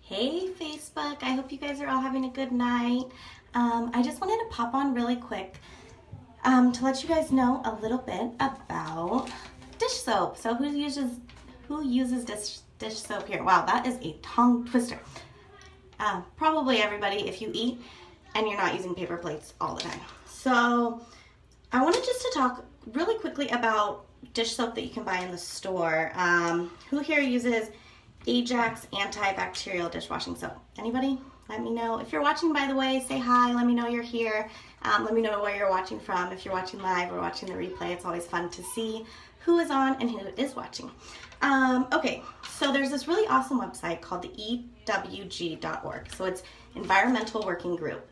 Hey Facebook, I hope you guys are all having a good night. I just wanted to pop on really quick to let you guys know a little bit about dish soap. So who uses dish soap here? Wow, that is a tongue twister. Probably everybody if you eat and you're not using paper plates all the time. So I wanted just to talk really quickly about dish soap that you can buy in the store. Who here uses Ajax antibacterial dishwashing soap? Anybody? Let me know. If you're watching, by the way, say hi. Let me know you're here. Let me know where you're watching from. If you're watching live or watching the replay, it's always fun to see who is on and who is watching. Okay, so there's this really awesome website called the EWG.org. So it's Environmental Working Group.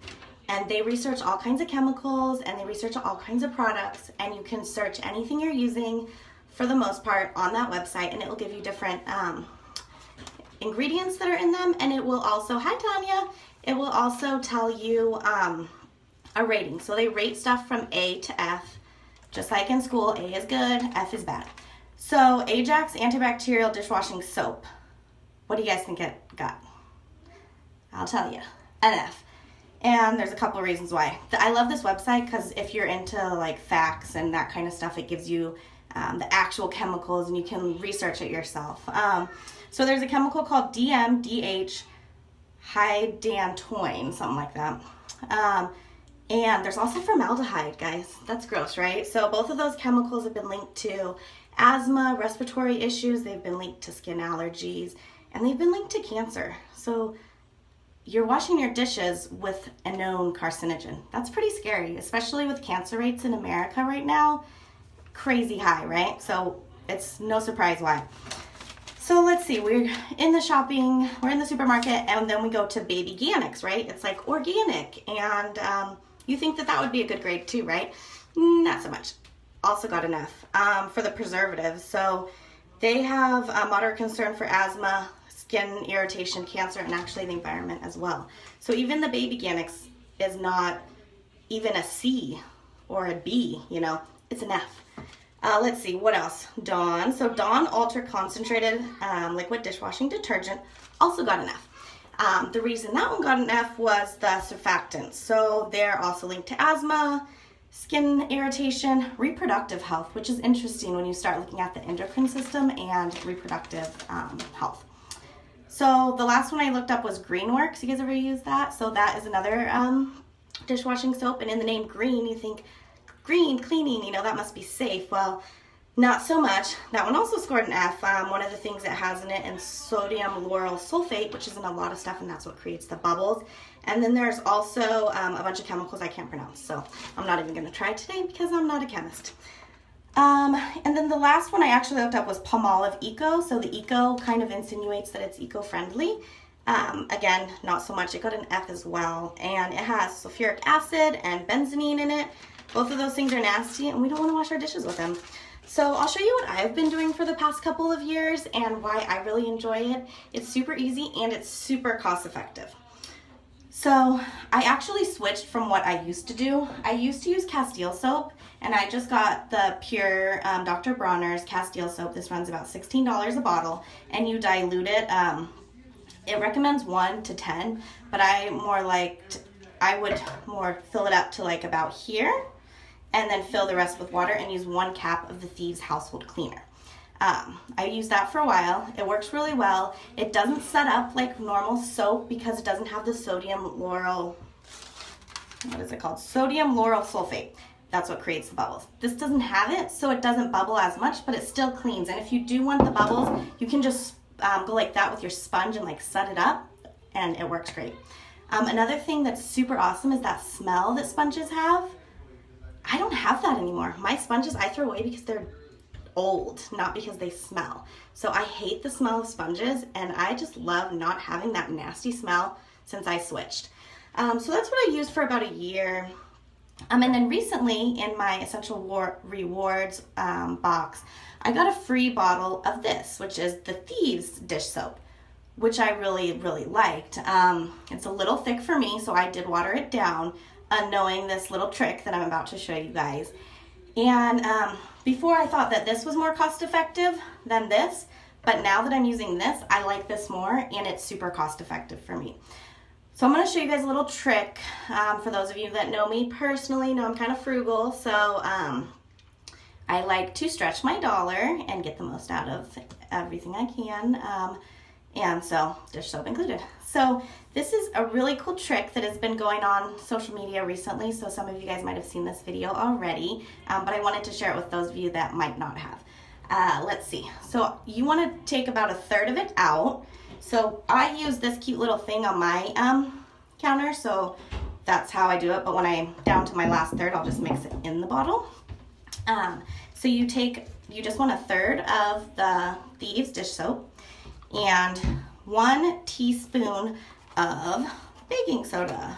And they research all kinds of chemicals and they research all kinds of products, and you can search anything you're using for the most part on that website, and it will give you different ingredients that are in them, and it will also, hi Tanya, it will also tell you a rating. So they rate stuff from A to F, just like in school. A is good, F is bad. So Ajax antibacterial dishwashing soap, what do you guys think it got? I'll tell you, an F. And there's a couple of reasons why. I love this website because if you're into like facts and that kind of stuff, it gives you the actual chemicals and you can research it yourself. So there's a chemical called DMDH hydantoin, something like that. And there's also formaldehyde, guys. That's gross, right? So both of those chemicals have been linked to asthma, respiratory issues. They've been linked to skin allergies, and they've been linked to cancer. So you're washing your dishes with a known carcinogen. That's pretty scary, especially with cancer rates in America right now. Crazy high, right? So it's no surprise why. So let's see, we're in the supermarket, and then we go to baby organics, right? It's like organic, and you think that would be a good grade too, right? Not so much. Also got an F for the preservatives. So they have a moderate concern for asthma, skin irritation, cancer, and actually the environment as well. So even the baby organics is not even a C or a B, you know, it's an F. Let's see, what else? Dawn. So Dawn Ultra Concentrated Liquid Dishwashing Detergent also got an F. The reason that one got an F was the surfactants. So they're also linked to asthma, skin irritation, reproductive health, which is interesting when you start looking at the endocrine system and reproductive health. So the last one I looked up was Greenworks. You guys ever use that? So that is another dishwashing soap, and in the name green, you think green, cleaning, you know, that must be safe. Well, not so much. That one also scored an F. One of the things it has in it is sodium lauryl sulfate, which is in a lot of stuff, and that's what creates the bubbles. And then there's also a bunch of chemicals I can't pronounce, so I'm not even going to try today because I'm not a chemist. And then the last one I actually looked up was Palmolive Eco. So the Eco kind of insinuates that it's eco-friendly. Again, not so much. It got an F as well. And it has sulfuric acid and benzene in it. Both of those things are nasty, and we don't want to wash our dishes with them. So I'll show you what I've been doing for the past couple of years and why I really enjoy it. It's super easy and it's super cost effective. So I actually switched from what I used to do. I used to use Castile soap, and I just got the pure Dr. Bronner's Castile soap. This runs about $16 a bottle, and you dilute it. It recommends 1 to 10, but I would more fill it up to like about here, and then fill the rest with water and use 1 cap of the Thieves Household Cleaner. I used that for a while. It works really well. It doesn't set up like normal soap because it doesn't have the sodium lauryl sulfate. That's what creates the bubbles. This doesn't have it, so it doesn't bubble as much, but it still cleans. And if you do want the bubbles, you can just go like that with your sponge and like set it up, and it works great. Another thing that's super awesome is that smell that sponges have. I don't have that anymore. My sponges I throw away because they're old, not because they smell. So I hate the smell of sponges, and I just love not having that nasty smell since I switched. So that's what I used for about a year. And then recently in my Essential Rewards box, I got a free bottle of this, which is the Thieves dish soap, which I really, really liked. It's a little thick for me, so I did water it down, knowing this little trick that I'm about to show you guys. And before I thought that this was more cost effective than this, But now that I'm using this, I like this more, and it's super cost effective for me. So I'm going to show you guys a little trick. For those of you that know me personally, know I'm kind of frugal. So I like to stretch my dollar and get the most out of everything I can. And so dish soap included. So this is a really cool trick that has been going on social media recently. So some of you guys might have seen this video already, but I wanted to share it with those of you that might not have. Let's see. So you want to take about 1/3 of it out. So I use this cute little thing on my counter, so that's how I do it. But when I'm down to my last third, I'll just mix it in the bottle. So you just want 1/3 of the Thieves dish soap and 1 teaspoon of baking soda.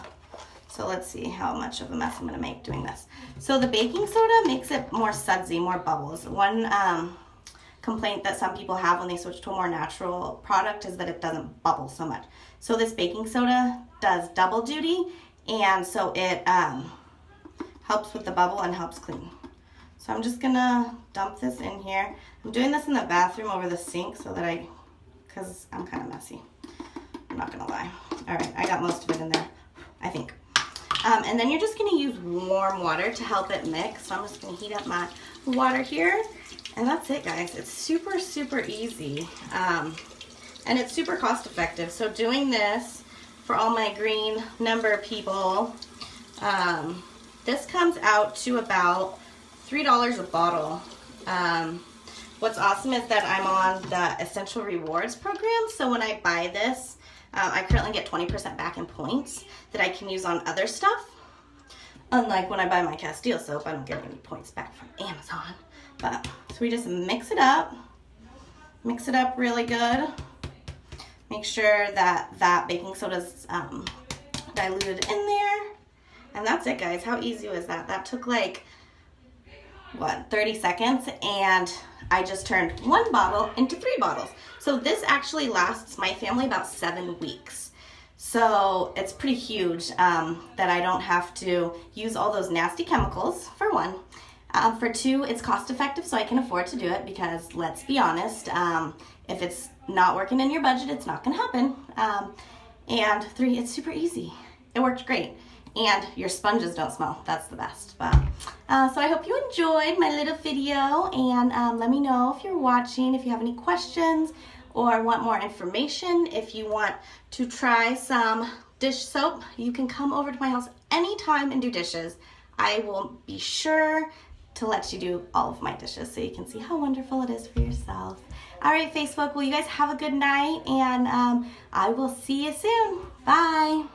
So let's see how much of a mess I'm going to make doing this. So the baking soda makes it more sudsy, more bubbles. One complaint that some people have when they switch to a more natural product is that it doesn't bubble so much. So this baking soda does double duty, and so it helps with the bubble and helps clean. So I'm just gonna dump this in here. I'm doing this in the bathroom over the sink so that because I'm kind of messy. I'm not gonna lie. All right, I got most of it in there, I think. And then you're just gonna use warm water to help it mix. So I'm just gonna heat up my water here. And that's it, guys. It's super, super easy. And it's super cost effective. So doing this for all my green number people, this comes out to about $3 a bottle. What's awesome is that I'm on the Essential Rewards program. So when I buy this, I currently get 20% back in points that I can use on other stuff. Unlike when I buy my Castile soap, I don't get any points back from Amazon. But so we just mix it up really good. Make sure that baking soda's diluted in there. And that's it, guys. How easy was that? That took like, 30 seconds, and I just turned 1 bottle into 3 bottles. So this actually lasts my family about 7 weeks. So it's pretty huge that I don't have to use all those nasty chemicals, for one. For 2, it's cost effective, so I can afford to do it because, let's be honest, if it's not working in your budget, it's not going to happen. And 3, it's super easy. It worked great. And your sponges don't smell. That's the best. But so I hope you enjoyed my little video, and let me know if you're watching, if you have any questions or want more information. If you want to try some dish soap, you can come over to my house anytime and do dishes. I will be sure to let you do all of my dishes so you can see how wonderful it is for yourself. All right, Facebook, well, you guys have a good night, and I will see you soon. Bye.